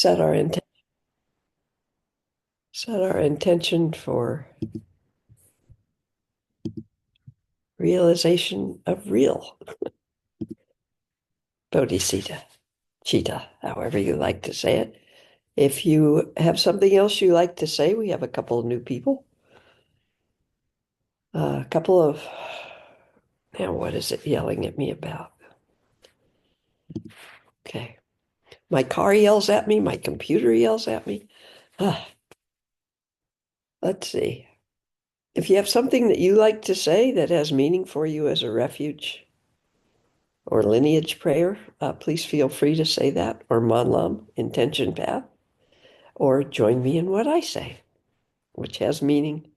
set our intent, set our intention for realization of real bodhicitta, chitta, however you like to say it. If you have something else you like to say, we have a couple of new people. A couple of, now what is it yelling at me about? Okay. My car yells at me, my computer yells at me. Ah, let's see. If you have something that you like to say that has meaning for you as a refuge or lineage prayer, please feel free to say that, or Manlam, intention path, or join me in what I say, which has meaning,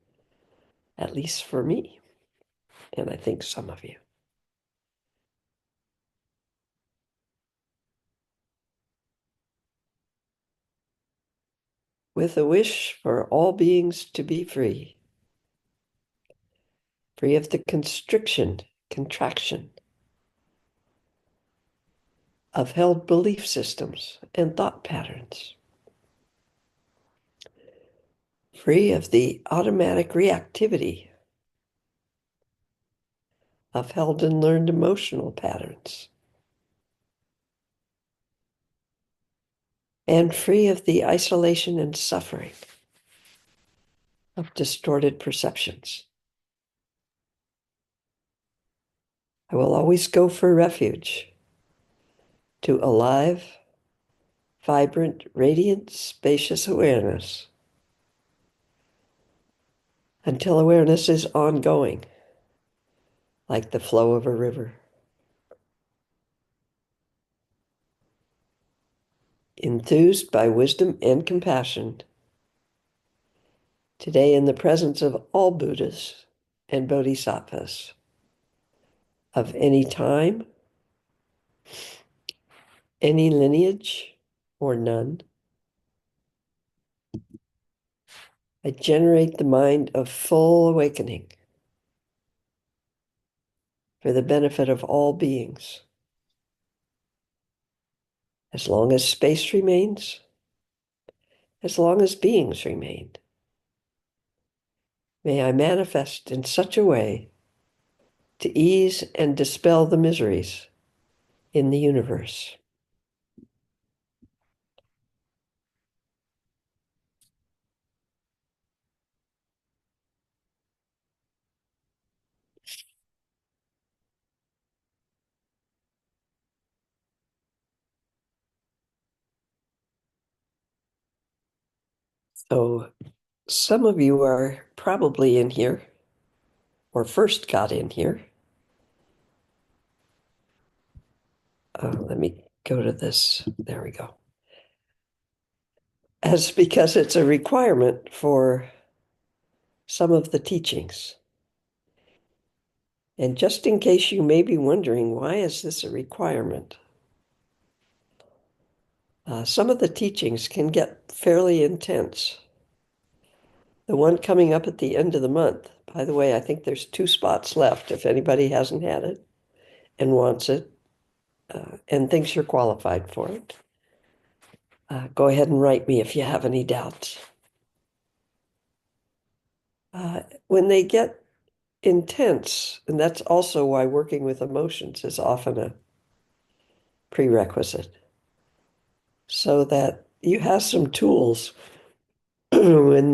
at least for me, and I think some of you. With a wish for all beings to be free, free of the constriction, contraction of held belief systems and thought patterns, free of the automatic reactivity of held and learned emotional patterns, and free of the isolation and suffering of distorted perceptions. I will always go for refuge to alive, vibrant, radiant, spacious awareness until awareness is ongoing, like the flow of a river. Enthused by wisdom and compassion, today in the presence of all Buddhas and Bodhisattvas of any time, any lineage, or none, I generate the mind of full awakening for the benefit of all beings. As long as space remains, as long as beings remain, may I manifest in such a way to ease and dispel the miseries in the universe. So some of you are probably in here or first got in here. Let me go to this. There we go. As because it's a requirement for some of the teachings. And just in case you may be wondering, why is this a requirement? Some of the teachings can get fairly intense. The one coming up at the end of the month, by the way, I think there's 2 spots left if anybody hasn't had it and wants it and thinks you're qualified for it. Go ahead and write me if you have any doubts. When they get intense, and that's also why working with emotions is often a prerequisite, so that you have some tools when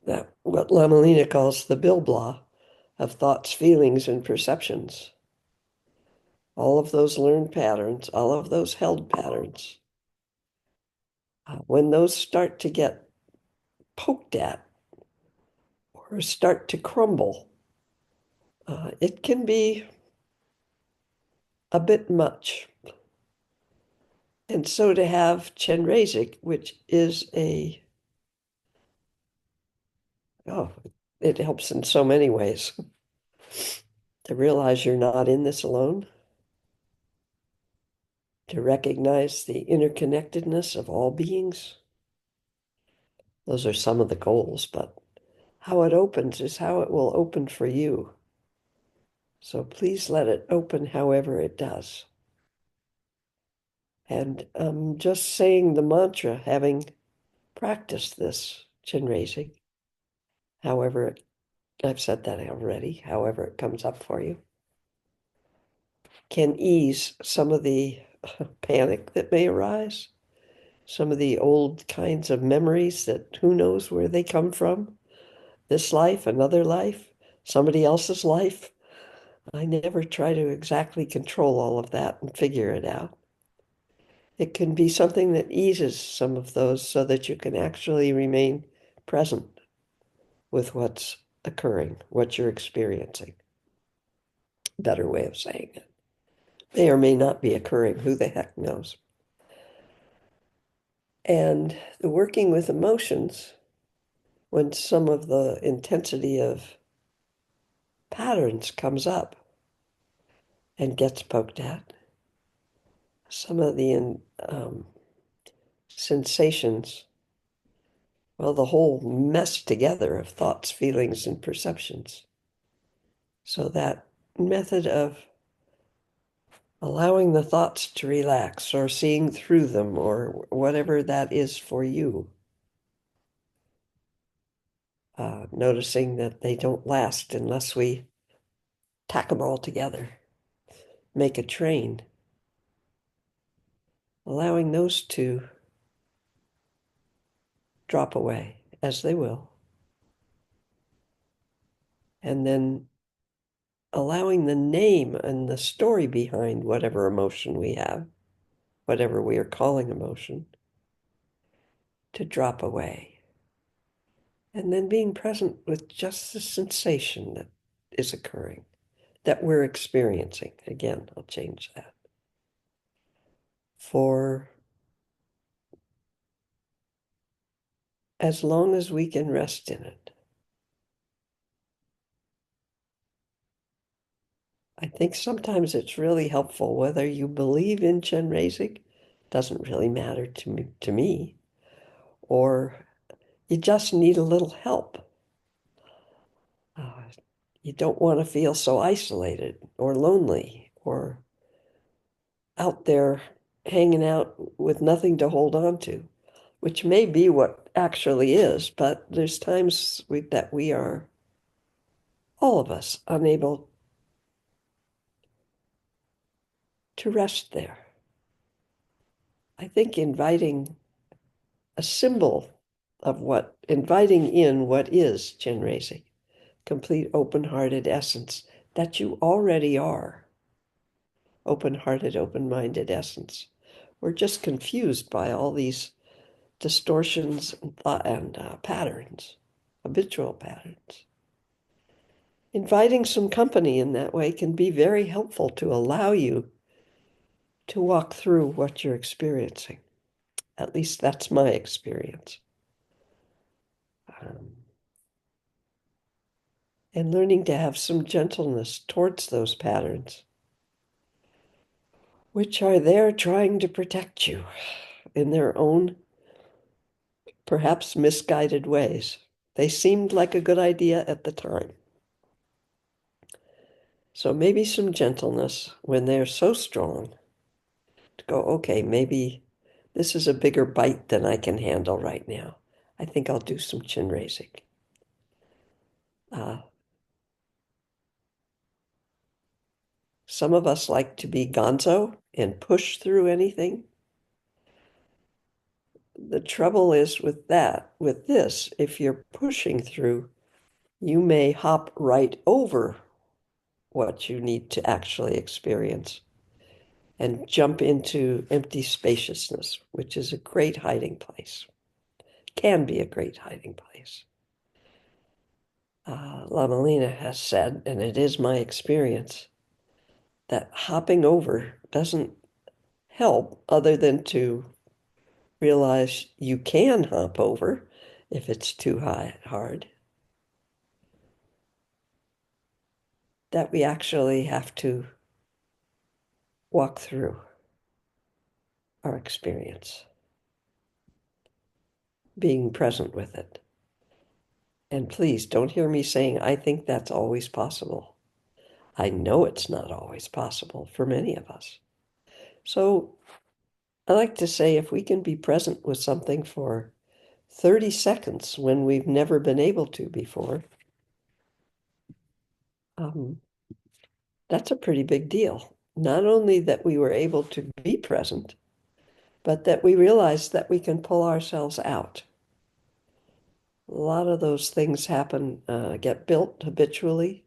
that what Lama Lena calls the bilblah of thoughts, feelings, and perceptions. All of those learned patterns, all of those held patterns, when those start to get poked at or start to crumble, it can be a bit much. And so to have Chenrezig, which is it helps in so many ways to realize you're not in this alone, to recognize the interconnectedness of all beings. Those are some of the goals, but how it opens is how it will open for you. So please let it open however it does. And just saying the mantra, having practiced this Chenrezig, however, I've said that already, however it comes up for you, can ease some of the panic that may arise, some of the old kinds of memories that who knows where they come from, this life, another life, somebody else's life. I never try to exactly control all of that and figure it out. It can be something that eases some of those so that you can actually remain present with what's occurring, what you're experiencing. Better way of saying it. May or may not be occurring, who the heck knows? And the working with emotions, when some of the intensity of patterns comes up and gets poked at, some of the sensations, well, the whole mess together of thoughts, feelings, and perceptions. So that method of allowing the thoughts to relax or seeing through them or whatever that is for you, noticing that they don't last unless we tack them all together, make a train, allowing those to drop away as they will, and then allowing the name and the story behind whatever emotion we have, whatever we are calling emotion, to drop away. And then being present with just the sensation that is occurring, that we're experiencing. Again, I'll change that. For as long as we can rest in it. I think sometimes it's really helpful, whether you believe in Chenrezig, doesn't really matter to me, or you just need a little help. Uh, you don't want to feel so isolated or lonely or out there hanging out with nothing to hold on to, which may be what actually is, but there's times that we are, all of us, unable to rest there. I think inviting a symbol of inviting in what is Chenrezig, complete open-hearted essence that you already are. Open-hearted, open-minded essence. We're just confused by all these distortions and patterns, habitual patterns. Inviting some company in that way can be very helpful to allow you to walk through what you're experiencing. At least that's my experience. Um, and learning to have some gentleness towards those patterns, which are there trying to protect you in their own, perhaps misguided ways. They seemed like a good idea at the time. So maybe some gentleness when they're so strong to go, okay, maybe this is a bigger bite than I can handle right now. I think I'll do some Chenrezig. Some of us like to be gonzo and push through anything. The trouble is with that, with this, if you're pushing through, you may hop right over what you need to actually experience and jump into empty spaciousness, which is a great hiding place, can be a great hiding place. Lama Lena has said, and it is my experience, that hopping over doesn't help other than to realize you can hop over if it's too hard, that we actually have to walk through our experience, being present with it. And please don't hear me saying, I think that's always possible. I know it's not always possible for many of us. So I like to say if we can be present with something for 30 seconds when we've never been able to before, um, that's a pretty big deal. Not only that we were able to be present, but that we realized that we can pull ourselves out. A lot of those things happen, get built habitually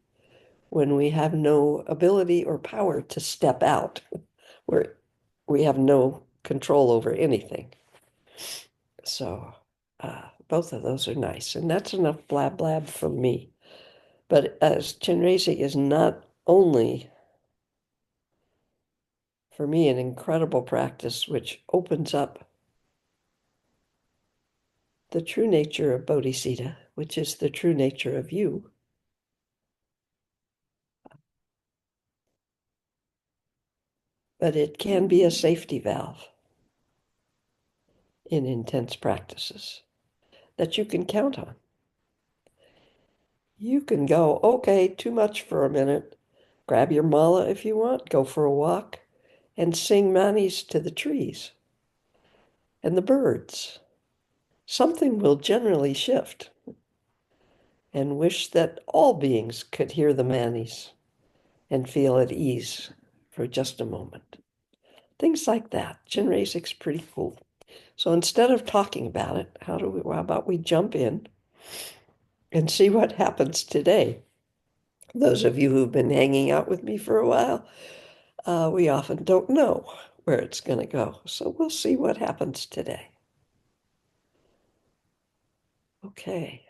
when we have no ability or power to step out, where we have no control over anything. So, both of those are nice. And that's enough blab blab from me. But as Chenrezig is not only, for me, an incredible practice which opens up the true nature of Bodhicitta, which is the true nature of you, but it can be a safety valve in intense practices that you can count on. You can go, okay, too much for a minute. Grab your mala if you want, go for a walk, and sing manis to the trees and the birds. Something will generally shift, and wish that all beings could hear the manis and feel at ease for just a moment. Things like that. Chenrezig's pretty cool. So instead of talking about it, how about we jump in and see what happens today? Those of you who've been hanging out with me for a while, we often don't know where it's going to go. So we'll see what happens today. Okay.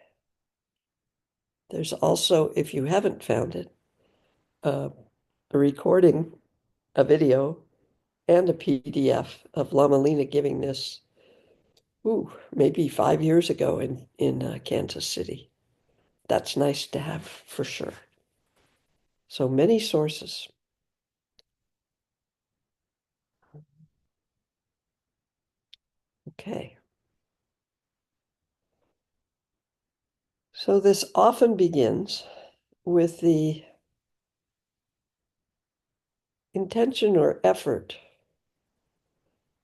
There's also, if you haven't found it, uh, a recording, a video, and a PDF of Lama Lena giving this, maybe 5 years ago in Kansas City. That's nice to have for sure. So many sources. Okay. So this often begins with the intention or effort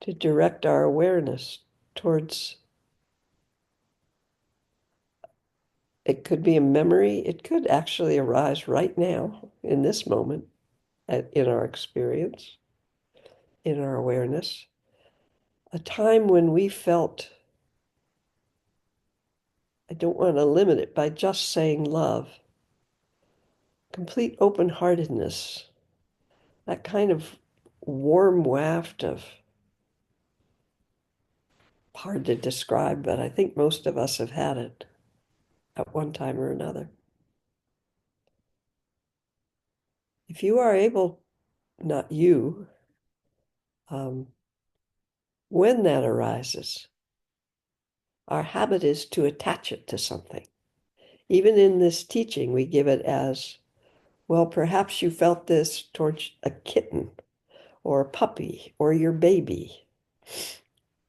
to direct our awareness towards, it could be a memory, it could actually arise right now in this moment in our experience, in our awareness, a time when we felt, I don't want to limit it by just saying love, complete open-heartedness, that kind of warm waft of, hard to describe, but I think most of us have had it at one time or another. If you are able, not you, um, when that arises, our habit is to attach it to something. Even in this teaching, we give it as, well, perhaps you felt this towards a kitten or a puppy or your baby,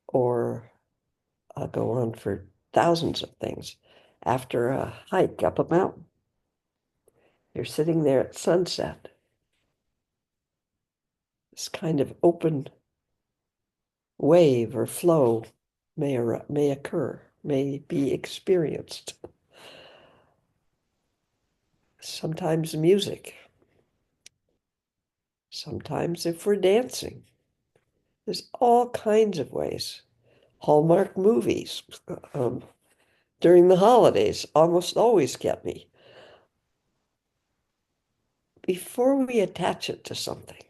or I'll go on for thousands of things. After a hike up a mountain, you're sitting there at sunset. This kind of open wave or flow may occur, may be experienced. Sometimes music. Sometimes if we're dancing. There's all kinds of ways. Hallmark movies during the holidays almost always get me. Before we attach it to something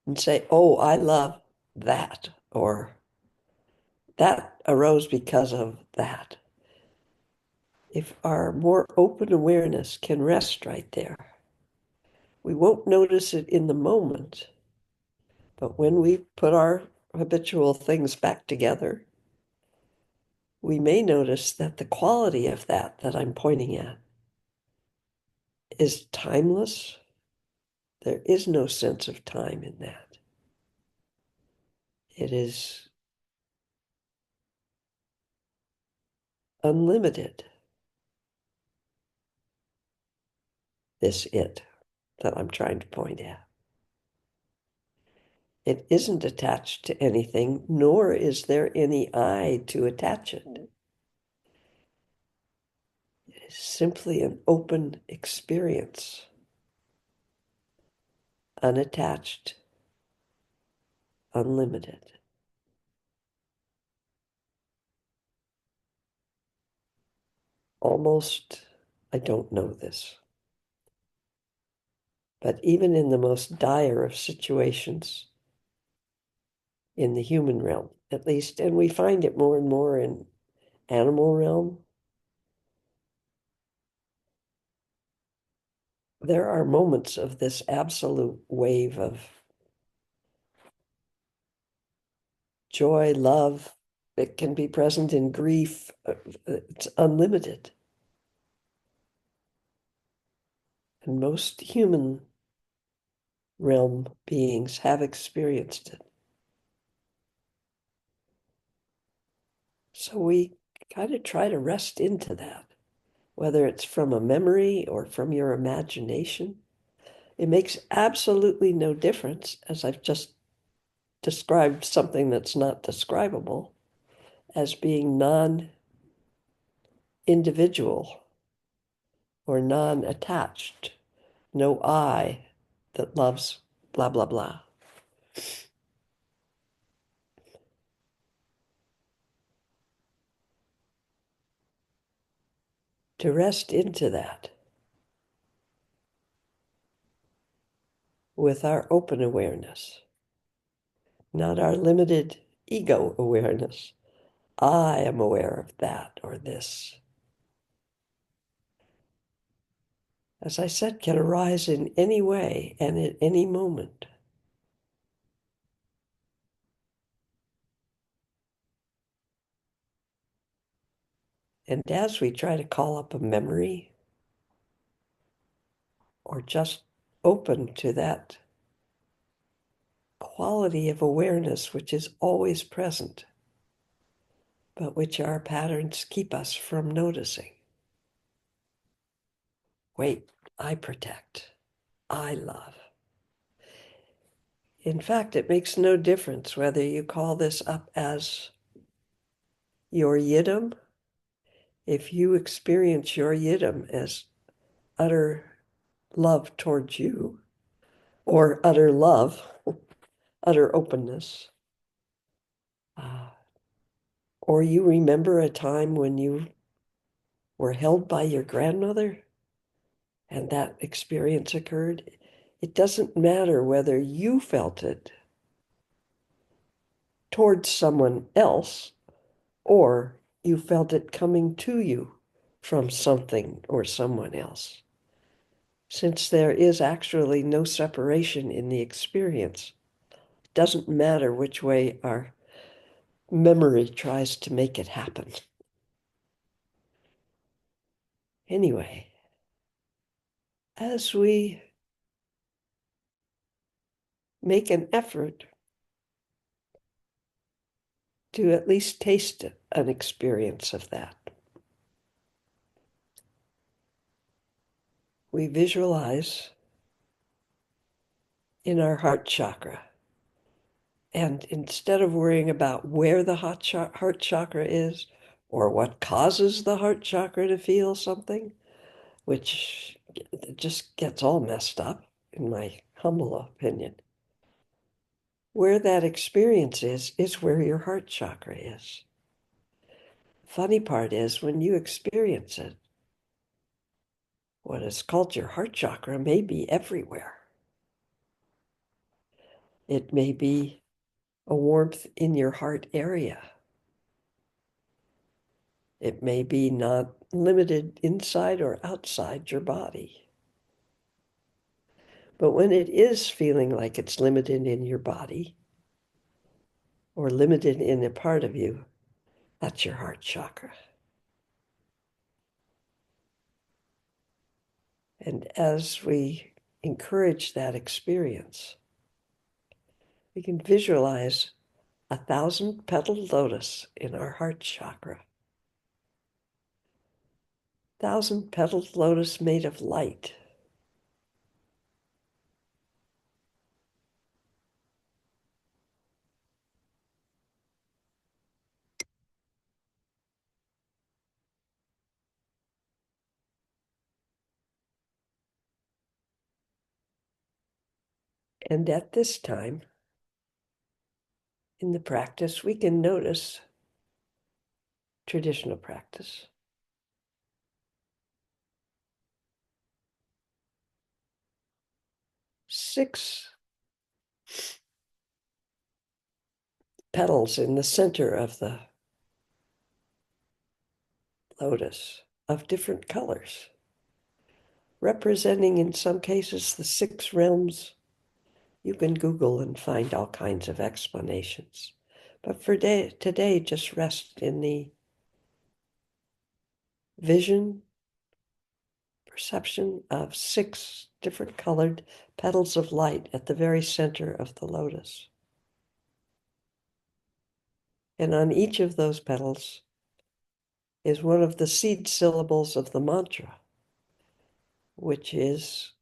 and say, oh, I love that, or that arose because of that. If our more open awareness can rest right there, we won't notice it in the moment, but when we put our habitual things back together, we may notice that the quality of that I'm pointing at is timeless. There is no sense of time in that. It is unlimited, this it that I'm trying to point at. It isn't attached to anything, nor is there any I to attach it. It is simply an open experience, unattached, unlimited. Almost, I don't know this, but even in the most dire of situations in the human realm, at least, and we find it more and more in animal realm, there are moments of this absolute wave of joy, love. It can be present in grief. It's unlimited. And most human realm beings have experienced it. So we kind of try to rest into that, whether it's from a memory or from your imagination. It makes absolutely no difference, as I've just described something that's not describable as being non-individual or non-attached. No I that loves blah, blah, blah. To rest into that with our open awareness, not our limited ego awareness. I am aware of that or this. As I said, can arise in any way and at any moment. And as we try to call up a memory or just open to that quality of awareness which is always present, but which our patterns keep us from noticing. Wait, I protect, I love. In fact, it makes no difference whether you call this up as your yidam. If you experience your yidam as utter love towards you, or utter love, utter openness, or you remember a time when you were held by your grandmother and that experience occurred, it doesn't matter whether you felt it towards someone else or you felt it coming to you from something or someone else. Since there is actually no separation in the experience, it doesn't matter which way our memory tries to make it happen. Anyway, as we make an effort to at least taste an experience of that, we visualize in our heart chakra. And instead of worrying about where the heart chakra is or what causes the heart chakra to feel something, which just gets all messed up, in my humble opinion, where that experience is where your heart chakra is. Funny part is when you experience it, what is called your heart chakra may be everywhere. It may be a warmth in your heart area. It may be not limited inside or outside your body. But when it is feeling like it's limited in your body or limited in a part of you, that's your heart chakra. And as we encourage that experience, we can visualize 1,000-petaled lotus in our heart chakra. 1,000-petaled lotus made of light. And at this time in the practice, we can notice traditional practice. Six petals in the center of the lotus of different colors, representing in some cases the six realms. You can Google and find all kinds of explanations. But for today, just rest in the vision, perception of six different colored petals of light at the very center of the lotus. And on each of those petals is one of the seed syllables of the mantra, which is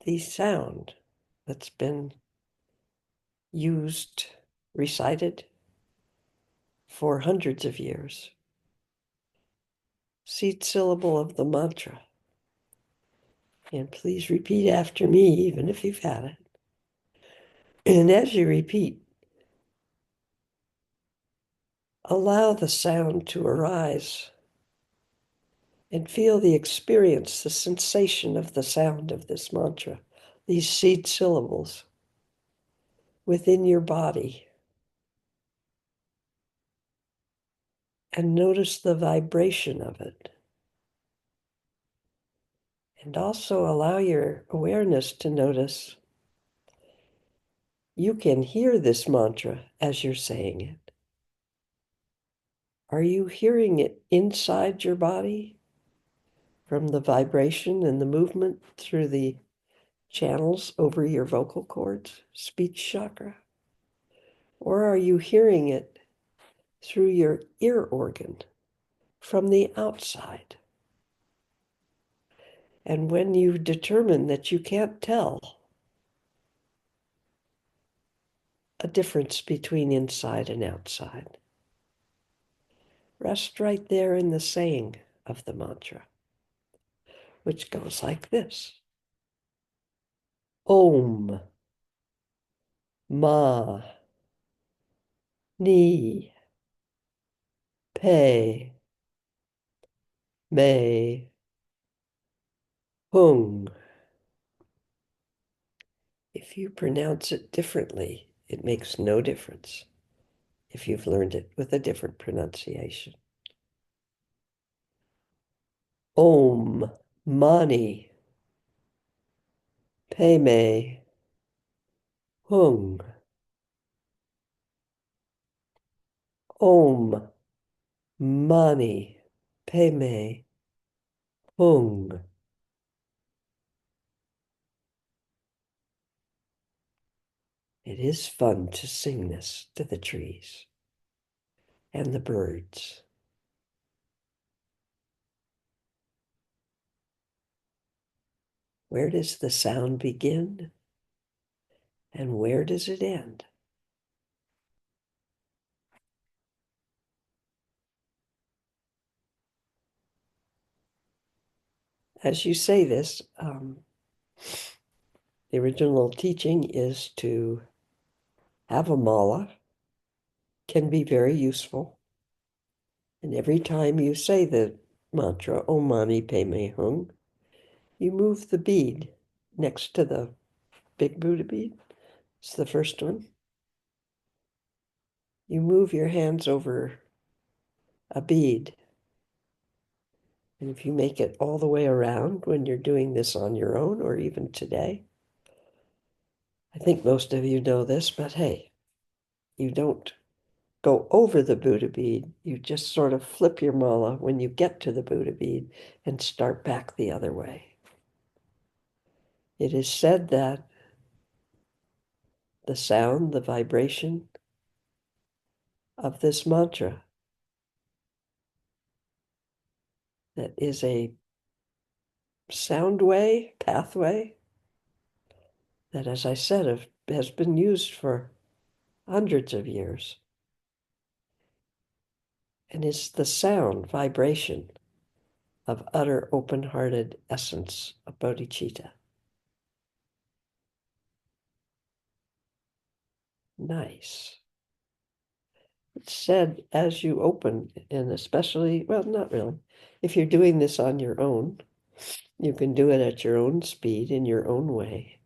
the sound that's been used, recited for hundreds of years. Seed syllable of the mantra. And please repeat after me, even if you've had it. And as you repeat, allow the sound to arise and feel the experience, the sensation of the sound of this mantra, these seed syllables within your body. And notice the vibration of it. And also allow your awareness to notice you can hear this mantra as you're saying it. Are you hearing it inside your body from the vibration and the movement through the channels over your vocal cords, speech chakra? Or are you hearing it through your ear organ from the outside? And when you determine that you can't tell a difference between inside and outside, rest right there in the saying of the mantra, which goes like this. Om, ma, ni, pe, me, hung. If you pronounce it differently, it makes no difference if you've learned it with a different pronunciation. Om, mani, pe me, hung. Om, mani, pe me, hung. It is fun to sing this to the trees and the birds. Where does the sound begin and where does it end? As you say this, the original teaching is to have a mala, can be very useful. And every time you say the mantra, Om Mani Padme Hum, you move the bead next to the big Buddha bead. It's the first one. You move your hands over a bead. And if you make it all the way around when you're doing this on your own, or even today, I think most of you know this, but hey, you don't go over the Buddha bead. You just sort of flip your mala when you get to the Buddha bead and start back the other way. It is said that the sound, the vibration of this mantra, that is a sound way, pathway, that, as I said, has been used for hundreds of years, and is the sound, vibration of utter open-hearted essence of bodhicitta. Nice. It's said as you open, and especially, well, not really. If you're doing this on your own, you can do it at your own speed in your own way.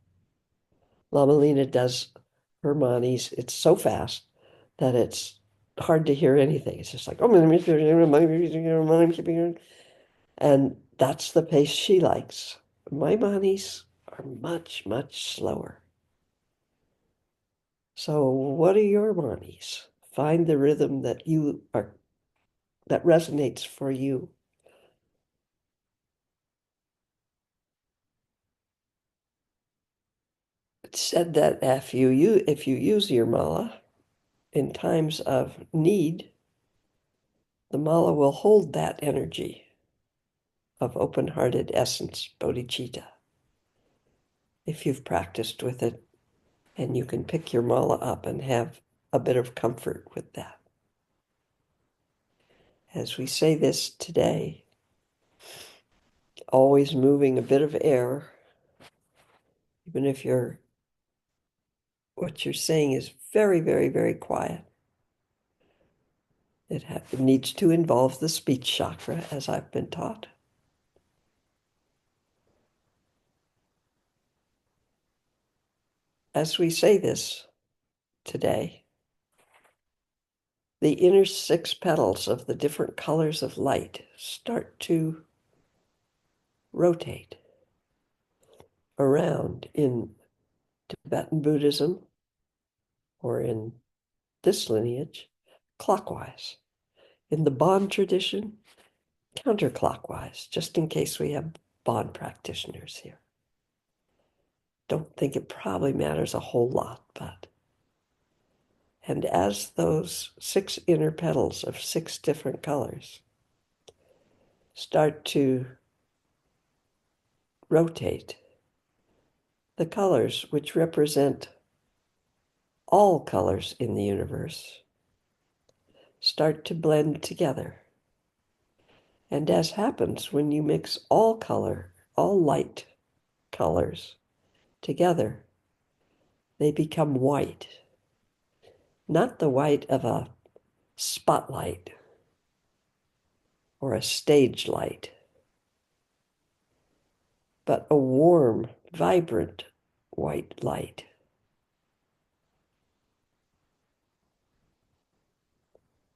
Lama Lena does her manis. It's so fast that it's hard to hear anything. It's just like, oh, and that's the pace she likes. My manis are much, much slower. So what are your manis? Find the rhythm that resonates for you. It's said that if you use your mala in times of need, the mala will hold that energy of open-hearted essence, bodhicitta, if you've practiced with it, and you can pick your mala up and have a bit of comfort with that. As we say this today, always moving a bit of air, even if what you're saying is very, very, very quiet. It needs to involve the speech chakra, as I've been taught. As we say this today, the inner 6 petals of the different colors of light start to rotate around in Tibetan Buddhism, or in this lineage, clockwise. In the Bon tradition, counterclockwise, just in case we have Bon practitioners here. Don't think it probably matters a whole lot, but. And as those 6 inner petals of 6 different colors start to rotate, the colors which represent all colors in the universe start to blend together. And as happens when you mix all light colors together, they become white. Not the white of a spotlight or a stage light, but a warm, vibrant white light.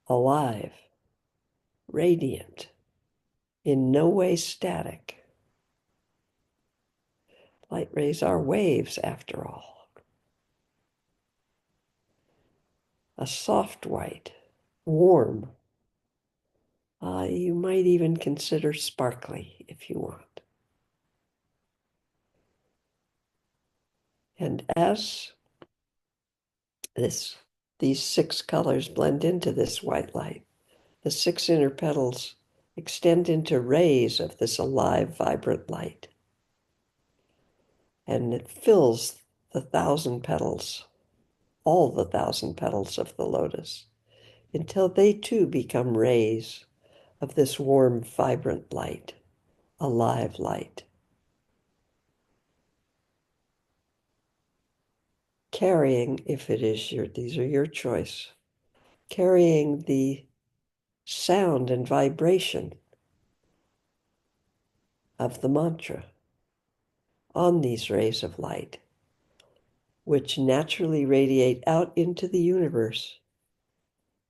Alive, radiant, in no way static. Light rays are waves, after all. A soft white, warm. You might even consider sparkly if you want. And as these 6 colors blend into this white light, the 6 inner petals extend into rays of this alive, vibrant light. And it fills the 1,000 petals, all the 1,000 petals of the lotus, until they too become rays of this warm, vibrant light, alive light. Carrying, if it is these are your choice, carrying the sound and vibration of the mantra on these rays of light, which naturally radiate out into the universe,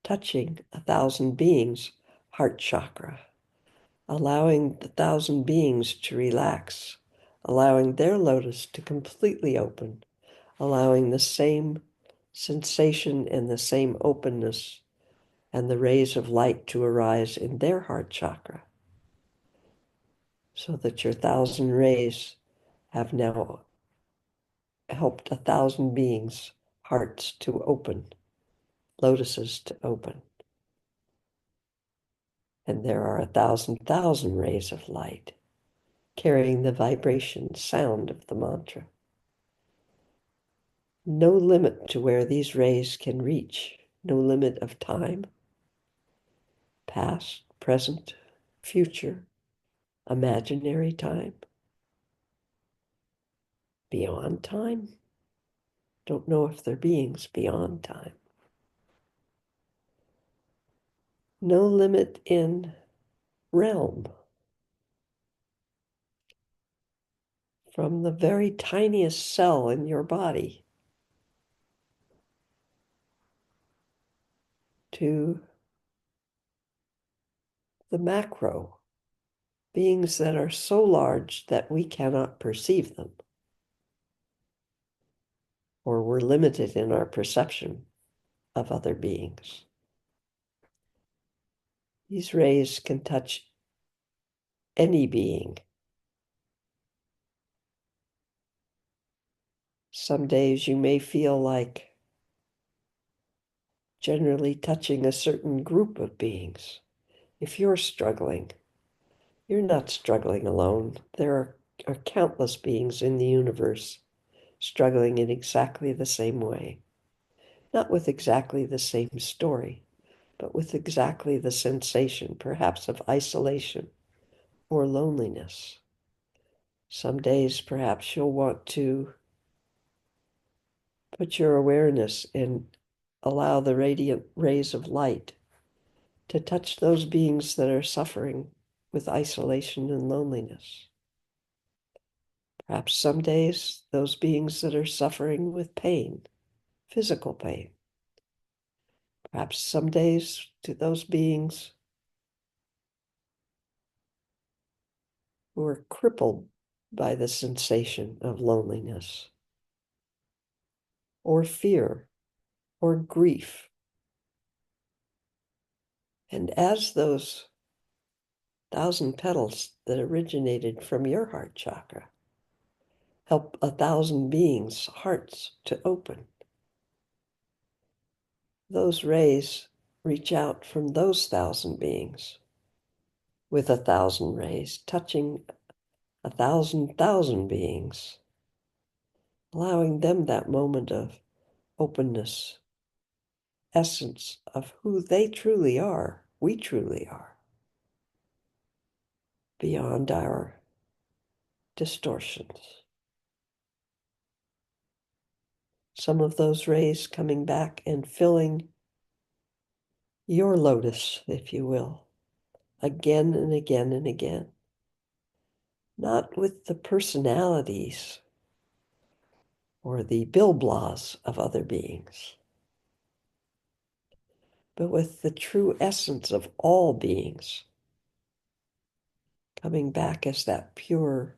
touching 1,000 beings' heart chakra, allowing the 1,000 beings to relax, allowing their lotus to completely open, allowing the same sensation and the same openness and the rays of light to arise in their heart chakra, so that your 1,000 rays have now helped 1,000 beings' hearts to open, lotuses to open. And there are 1,000 rays of light carrying the vibration sound of the mantra. No limit to where these rays can reach, no limit of time, past, present, future, imaginary time, beyond time. Don't know if they're beings beyond time. No limit in realm. From the very tiniest cell in your body to the macro, beings that are so large that we cannot perceive them, or we're limited in our perception of other beings. These rays can touch any being. Some days you may feel like generally touching a certain group of beings. If you're struggling, you're not struggling alone. There are countless beings in the universe struggling in exactly the same way. Not with exactly the same story, but with exactly the sensation, perhaps of isolation or loneliness. Some days, perhaps you'll want to put your awareness and allow the radiant rays of light to touch those beings that are suffering with isolation and loneliness. Perhaps some days, those beings that are suffering with pain, physical pain. Perhaps some days to those beings who are crippled by the sensation of loneliness or fear or grief. And as those 1,000 petals that originated from your heart chakra help 1,000 beings' hearts to open, those rays reach out from those 1,000 beings with 1,000 rays, touching 1,000 beings, allowing them that moment of openness, essence of who they truly are, we truly are, beyond our distortions. Some of those rays coming back and filling your lotus, if you will, again and again and again. Not with the personalities or the Bilblas of other beings, but with the true essence of all beings, coming back as that pure,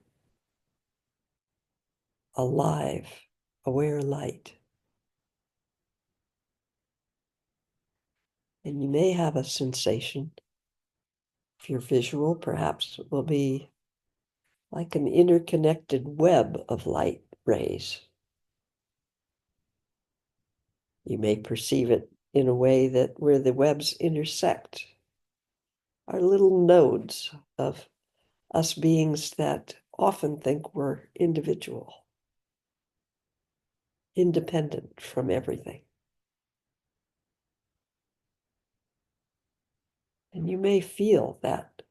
alive, aware light. And you may have a sensation, if you're visual, perhaps it will be like an interconnected web of light rays. You may perceive it in a way that where the webs intersect are little nodes of us beings that often think we're individual, independent from everything. And you may feel that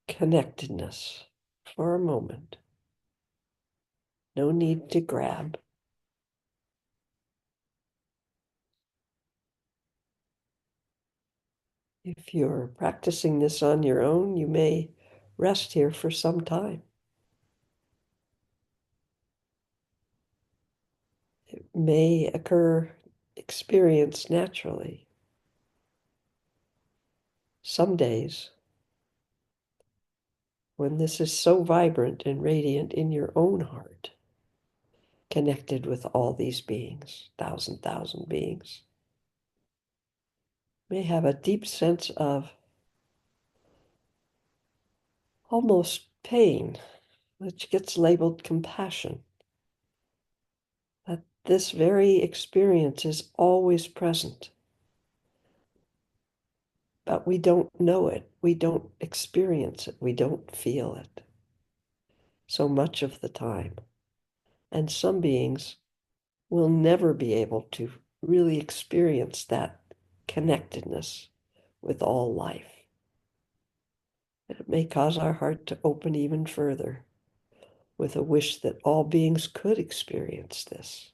connectedness for a moment. No need to grab. If you're practicing this on your own, you may rest here for some time. It may experience naturally. Some days, when this is so vibrant and radiant in your own heart, connected with all these beings, thousand beings, may have a deep sense of almost pain, which gets labeled compassion. That this very experience is always present, but we don't know it, we don't experience it, we don't feel it so much of the time. And some beings will never be able to really experience that connectedness with all life. And it may cause our heart to open even further with a wish that all beings could experience this.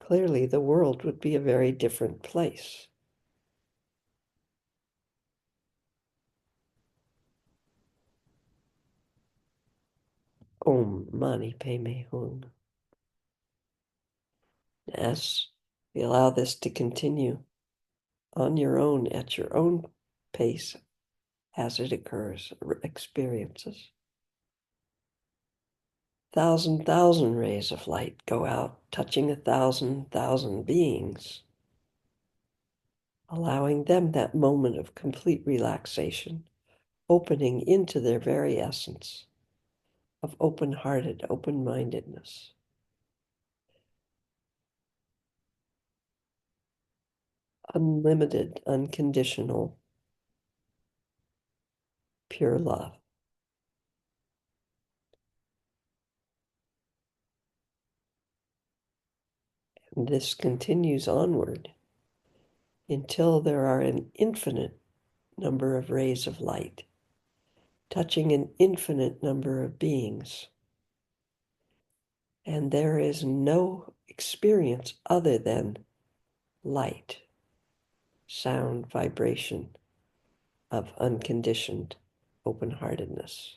clearly the world would be a very different place. Om Mani Padme Hum. As we allow this to continue on your own, at your own pace, as it occurs, experiences. Thousand rays of light go out, touching 1,000 beings, allowing them that moment of complete relaxation, opening into their very essence of open-hearted, open-mindedness. Unlimited, unconditional, pure love. And this continues onward until there are an infinite number of rays of light, touching an infinite number of beings. And there is no experience other than light, sound, vibration of unconditioned open-heartedness.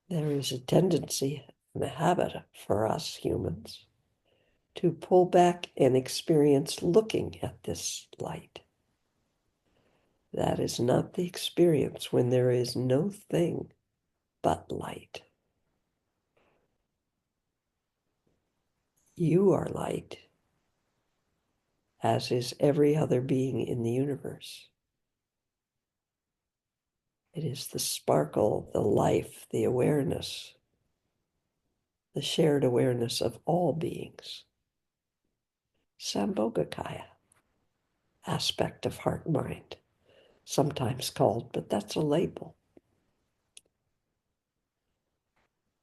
There is a tendency and a habit for us humans to pull back and experience looking at this light. That is not the experience when there is no thing but light. You are light, as is every other being in the universe. It is the sparkle, the life, the awareness, the shared awareness of all beings. Sambhogakaya, aspect of heart-mind, sometimes called, but that's a label.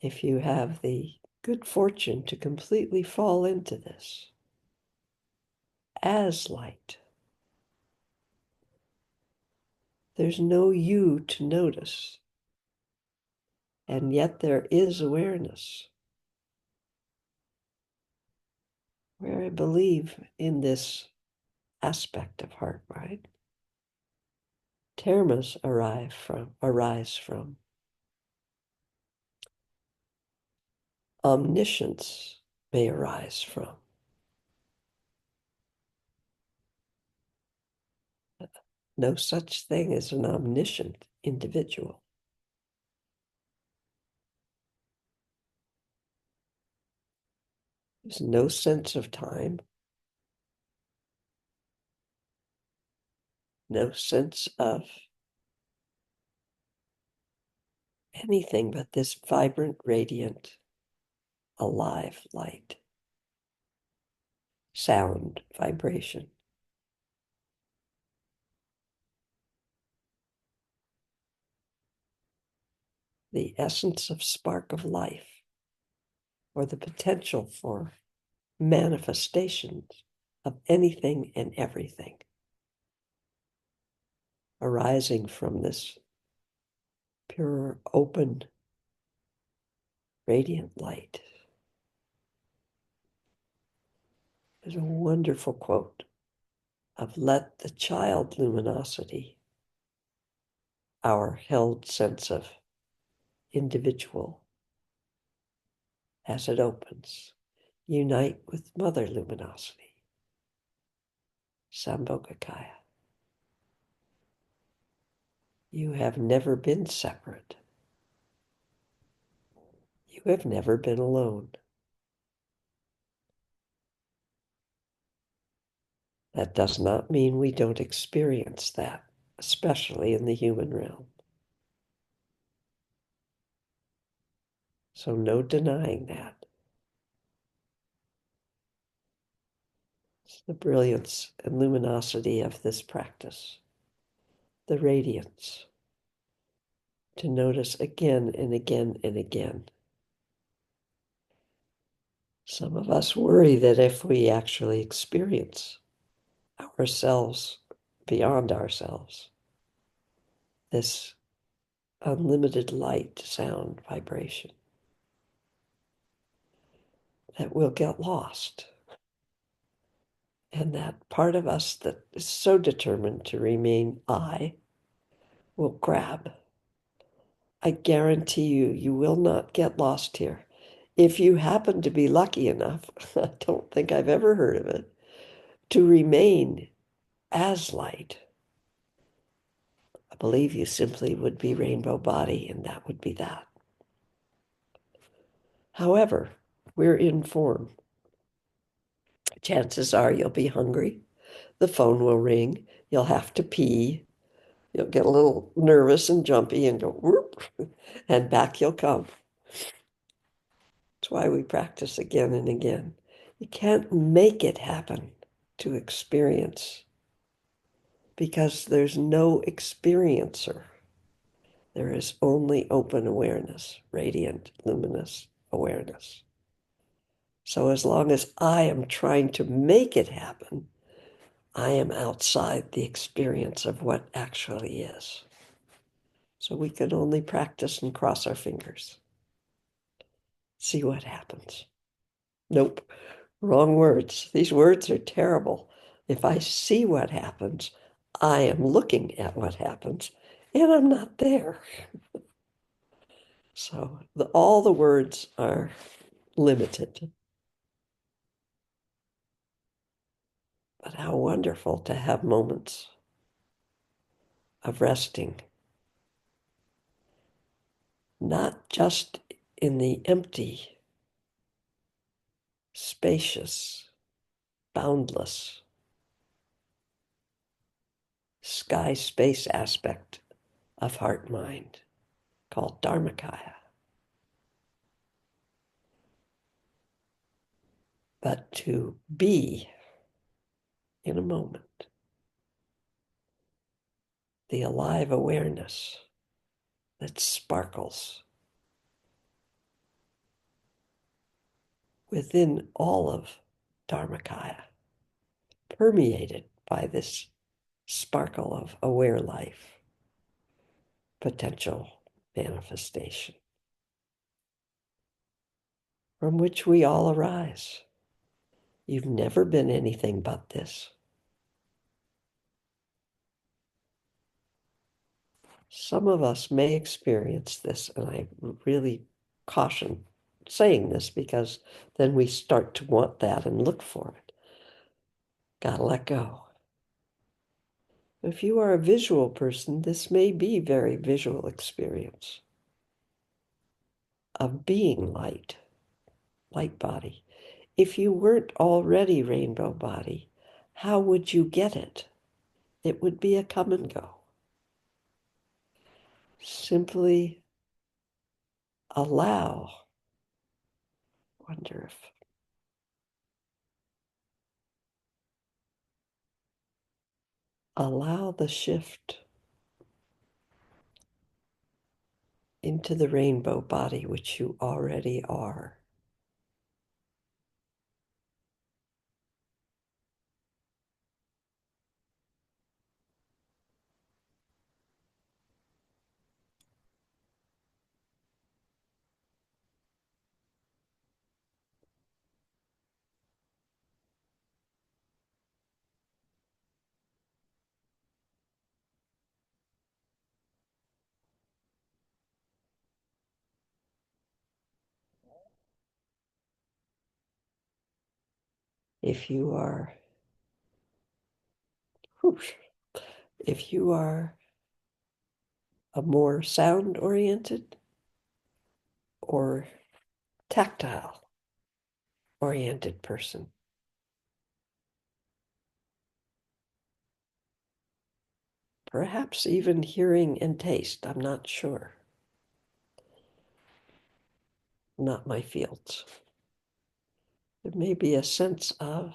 If you have the good fortune to completely fall into this as light, there's no you to notice, and yet there is awareness. Where I believe in this aspect of heart-mind, termas arise from. Omniscience may arise from. No such thing as an omniscient individual. There's no sense of time, no sense of anything but this vibrant, radiant, alive light, sound, vibration. The essence of spark of life, or the potential for manifestations of anything and everything, arising from this pure, open, radiant light. There's a wonderful quote of let the child luminosity, our held sense of individual, as it opens, unite with mother luminosity, Sambhogakaya. You have never been separate. You have never been alone. That does not mean we don't experience that, especially in the human realm. So no denying that. It's the brilliance and luminosity of this practice, the radiance, to notice again and again and again Some of us worry that if we actually experience ourselves beyond ourselves, this unlimited light, sound, vibration, that we'll get lost. And that part of us that is so determined to remain I will grab. I guarantee you, you will not get lost here. If you happen to be lucky enough, I don't think I've ever heard of it, to remain as light, I believe you simply would be rainbow body, and that would be that. However, we're in form. Chances are you'll be hungry. The phone will ring. You'll have to pee. You'll get a little nervous and jumpy and go whoop, and back you'll come. That's why we practice again and again. You can't make it happen to experience because there's no experiencer. There is only open awareness, radiant, luminous awareness. So as long as I am trying to make it happen, I am outside the experience of what actually is. So we can only practice and cross our fingers. See what happens. Nope, wrong words. These words are terrible. If I see what happens, I am looking at what happens, and I'm not there. So all the words are limited. But how wonderful to have moments of resting, not just in the empty, spacious, boundless sky space aspect of heart mind called Dharmakaya, but to be in a moment the alive awareness that sparkles within all of Dharmakaya, permeated by this sparkle of aware life, potential manifestation, from which we all arise. You've never been anything but this. Some of us may experience this, and I really caution saying this because then we start to want that and look for it. Gotta let go. If you are a visual person, this may be very visual experience of being light, light body. If you weren't already rainbow body, how would you get it? It would be a come and go. Simply allow. Wonder if allow the shift into the rainbow body, which you already are. If you are, whoosh, if you are a more sound oriented or tactile oriented person, perhaps even hearing and taste, I'm not sure. Not my fields. There may be a sense of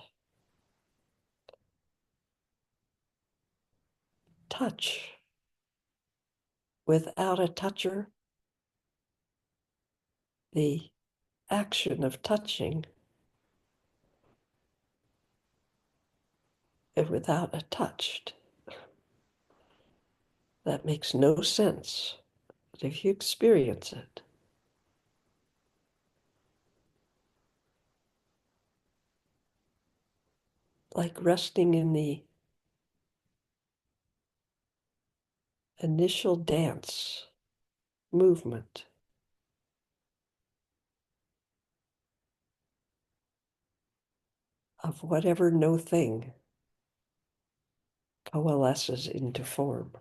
touch without a toucher. The action of touching and without a touch. That makes no sense. But if you experience it, like resting in the initial dance movement of whatever no thing coalesces into form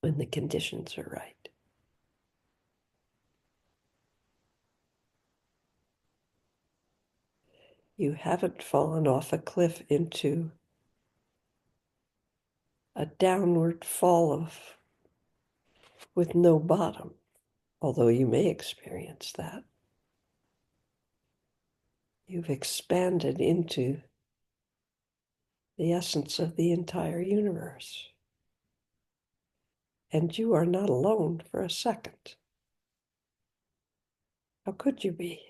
when the conditions are right. You haven't fallen off a cliff into a downward fall with no bottom, although you may experience that. You've expanded into the essence of the entire universe. And you are not alone for a second. How could you be?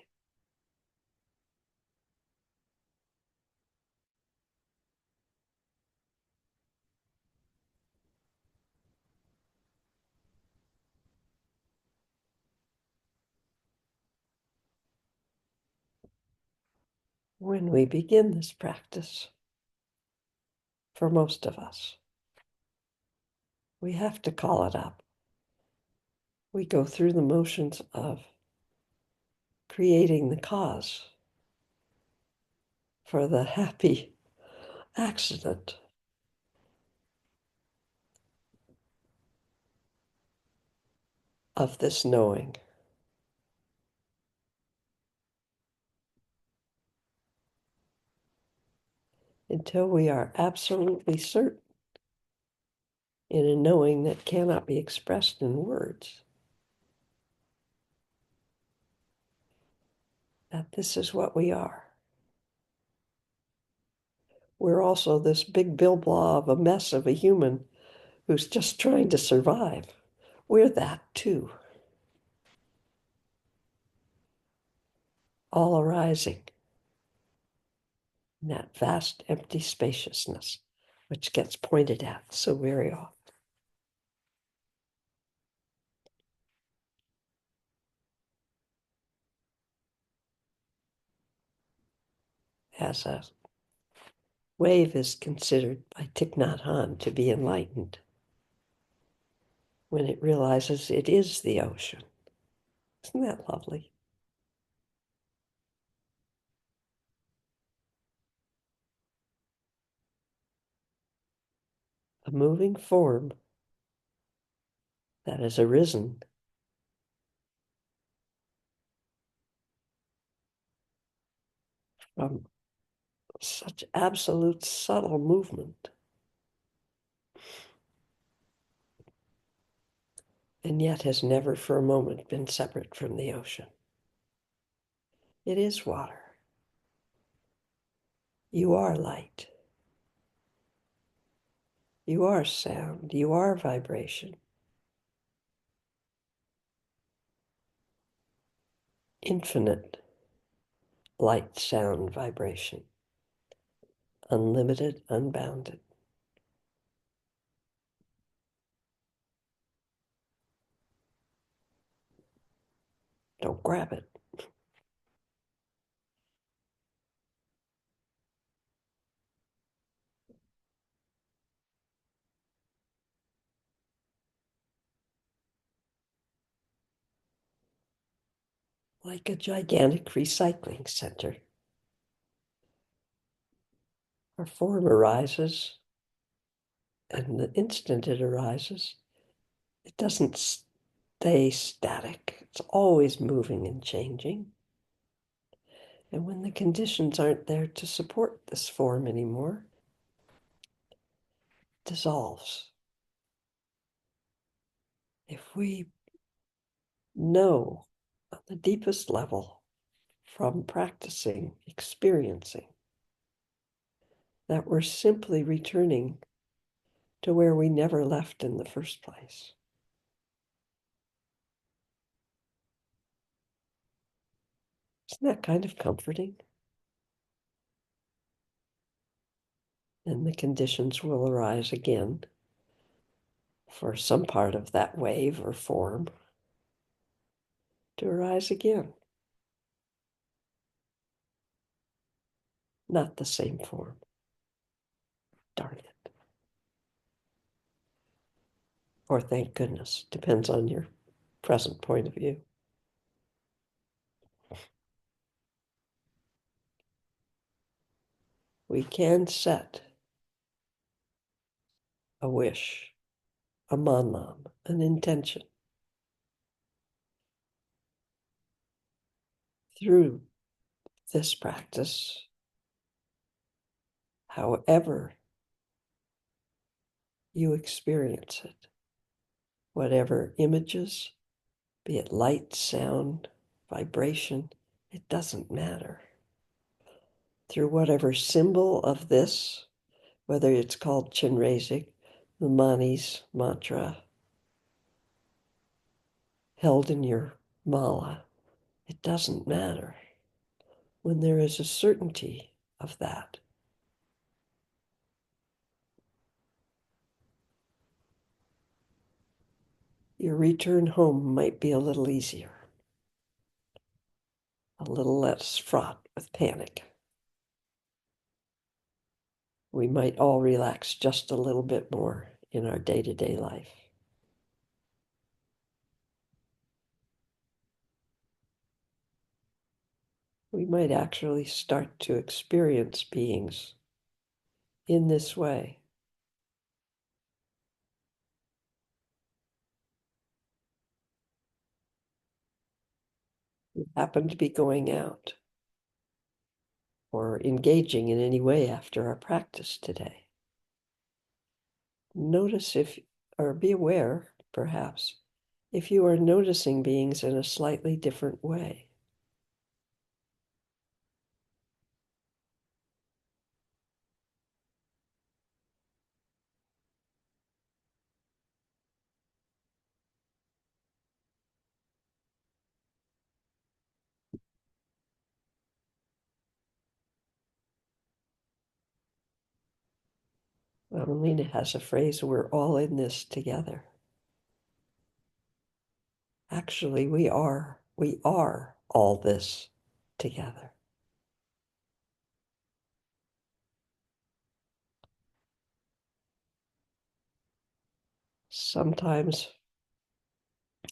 When we begin this practice, for most of us, we have to call it up. We go through the motions of creating the cause for the happy accident of this knowing. Until we are absolutely certain in a knowing that cannot be expressed in words, that this is what we are. We're also this big bilblah of a mess of a human who's just trying to survive. We're that too. All arising in that vast empty spaciousness, which gets pointed at so very often. As a wave is considered by Thich Nhat Hanh to be enlightened when it realizes it is the ocean. Isn't that lovely? A moving form that has arisen from such absolute subtle movement, and yet has never for a moment been separate from the ocean. It is water. You are light. You are sound. You are vibration. Infinite light, sound, vibration. Unlimited, unbounded. Don't grab it. Like a gigantic recycling center. Our form arises, and the instant it arises, it doesn't stay static. It's always moving and changing. And when the conditions aren't there to support this form anymore, it dissolves. If we know on the deepest level from practicing, experiencing, that we're simply returning to where we never left in the first place. Isn't that kind of comforting? And the conditions will arise again for some part of that wave or form to arise again. Not the same form. Darn it. Or thank goodness, depends on your present point of view. We can set a wish, a manman, an intention through this practice, however you experience it, whatever images, be it light, sound, vibration, it doesn't matter. Through whatever symbol of this, whether it's called Chenrezig, the Mani's mantra, held in your mala, it doesn't matter. When there is a certainty of that, your return home might be a little easier, a little less fraught with panic. We might all relax just a little bit more in our day-to-day life. We might actually start to experience beings in this way. We happen to be going out or engaging in any way after our practice today. Notice if, or be aware, perhaps, if you are noticing beings in a slightly different way. Lama Lena has a phrase, we're all in this together. Actually, we are all this together. Sometimes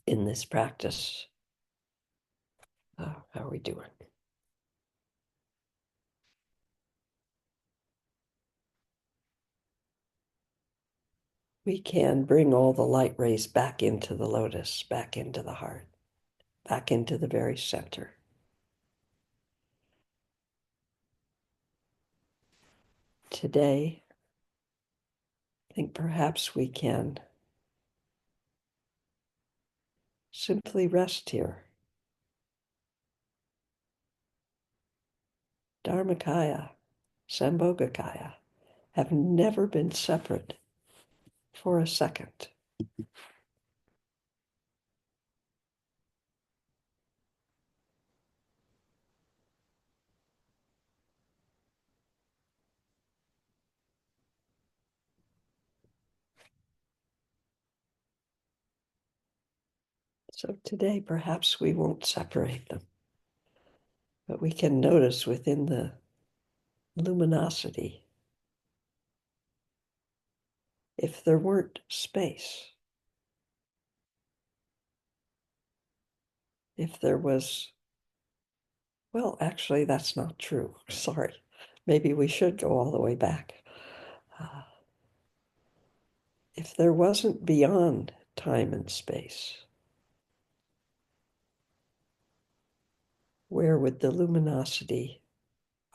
in this practice, how are we doing? We can bring all the light rays back into the lotus, back into the heart, back into the very center. Today, I think perhaps we can simply rest here. Dharmakaya, Sambhogakaya have never been separate for a second. So today, perhaps we won't separate them, but we can notice within the luminosity if there weren't space, if there was, well, actually, that's not true. Sorry. Maybe we should go all the way back. If there wasn't beyond time and space, where would the luminosity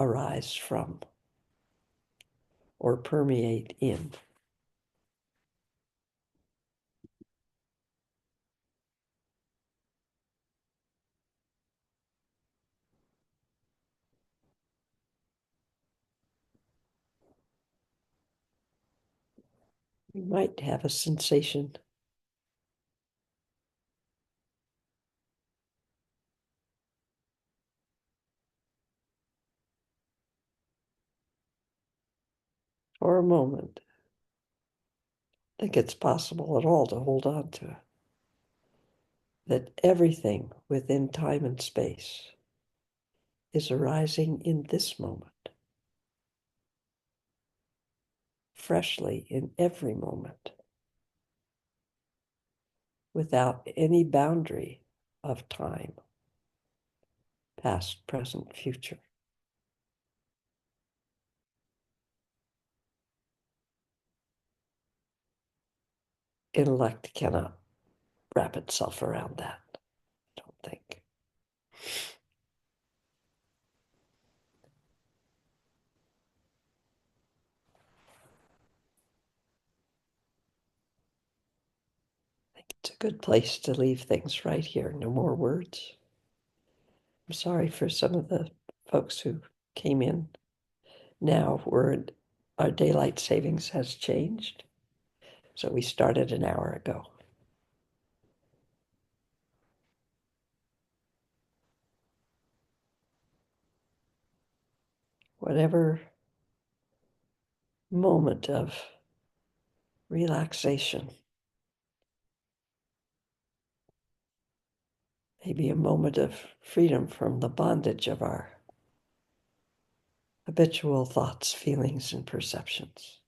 arise from or permeate in? We might have a sensation for a moment think it's possible at all to hold on to it. That everything within time and space is arising in this moment, freshly in every moment, without any boundary of time, past, present, future. Intellect cannot wrap itself around that, I don't think. I think it's a good place to leave things right here. No more words. I'm sorry for some of the folks who came in now where our daylight savings has changed. So we started an hour ago. Whatever moment of relaxation, maybe a moment of freedom from the bondage of our habitual thoughts, feelings, and perceptions,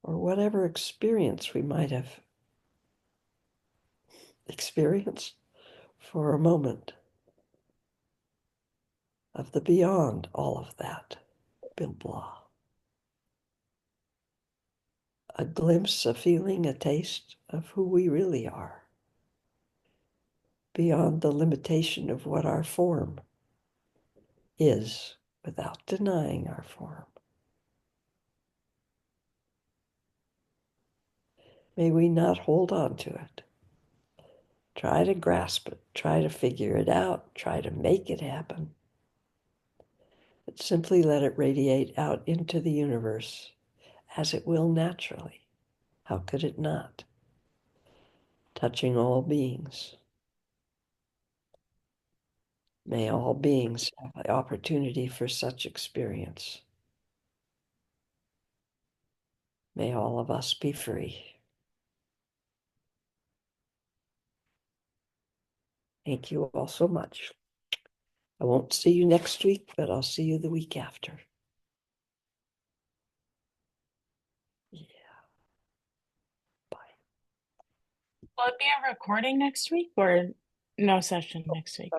or whatever experience we might have experienced for a moment of the beyond all of that, blah, blah. A glimpse, a feeling, a taste of who we really are, beyond the limitation of what our form is, without denying our form. May we not hold on to it. Try to grasp it, try to figure it out, try to make it happen. But simply let it radiate out into the universe as it will naturally. How could it not? Touching all beings. May all beings have the opportunity for such experience. May all of us be free. Thank you all so much. I won't see you next week, but I'll see you the week after. Yeah. Bye. Will it be a recording next week or no session next week?